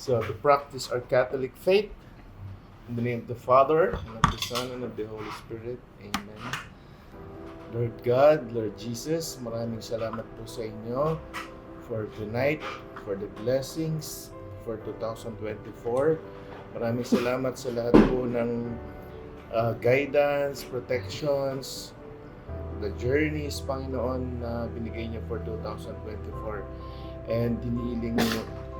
So to practice our Catholic faith, in the name of the Father, and of the Son, and of the Holy Spirit. Amen. Lord God, Lord Jesus, maraming salamat po sa inyo for tonight, for the blessings for 2024. Maraming salamat sa lahat po ng guidance, protections, the journeys, Panginoon, na binigay niyo for 2024. And hinihiling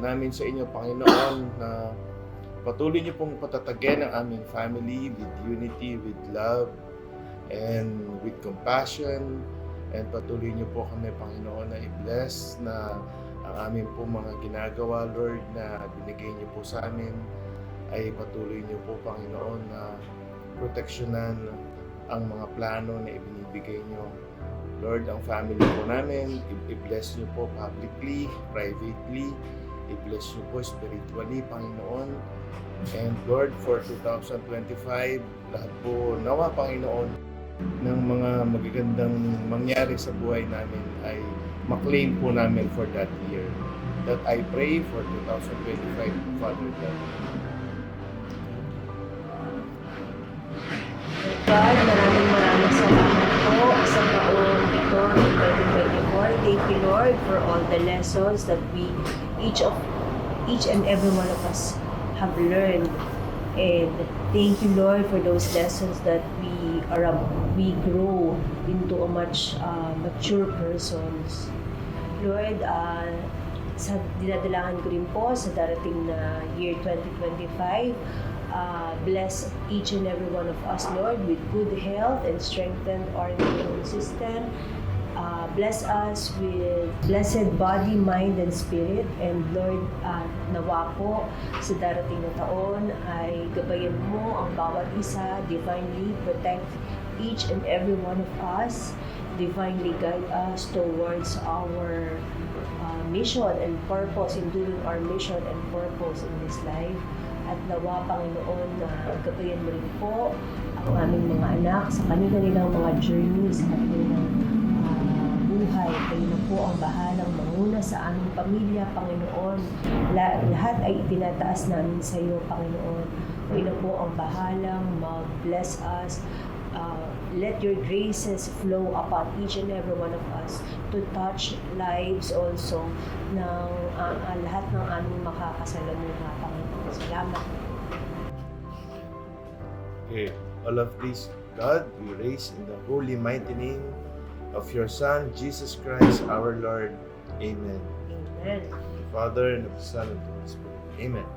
namin sa inyo, Panginoon, na patuloy niyo pong patatagyan ang aming family with unity, with love, and with compassion. And patuloy niyo po kami, Panginoon, na i-bless na ang aming po mga ginagawa, Lord, na binigay niyo po sa amin, ay patuloy niyo po, Panginoon, na proteksyonan ang mga plano na ibinibigay niyo. Lord, ang family po namin, i-bless niyo po publicly, privately, i-bless niyo po spiritually, Panginoon. And Lord, for 2025, lahat po nawa, Panginoon, ng mga magagandang mangyari sa buhay namin ay maklaim po namin for that year. That I pray for 2025, Father God. God, maraming salamat po sa taong ito ng 2024. Thank you, Lord, for all the lessons that each and every one of us have learned. And thank you, Lord, for those lessons that we grow into a much mature persons. Lord, sa dinadalangan ko rin po sa darating na year 2025, bless each and every one of us, Lord, with good health and strengthen our immune system. Bless us with blessed body, mind, and spirit. And Lord, nawa po sa darating na taon ay gabayan mo ang bawat isa, divinely protect each and every one of us, divinely guide us towards our mission and purpose, in doing our mission and purpose in this life. At nawa, Panginoon, na gabayan mo rin po ang aming mga anak sa kanilang mga journeys, sa kanilang buhay. Kayo na po ang bahalang manguna sa aming pamilya, Panginoon. Lahat ay itinataas namin sa iyo, Panginoon. Kayo na po ang bahalang mag-bless us. Let your graces flow upon each and every one of us to touch lives also ng lahat ng aming makakasalamuha, Panginoon. Salamat. Okay, all of this, God, we raise in the holy mighty name of your Son, Jesus Christ, our Lord. Amen. Amen. The Father, and of the Son, and of the Holy Spirit. Amen.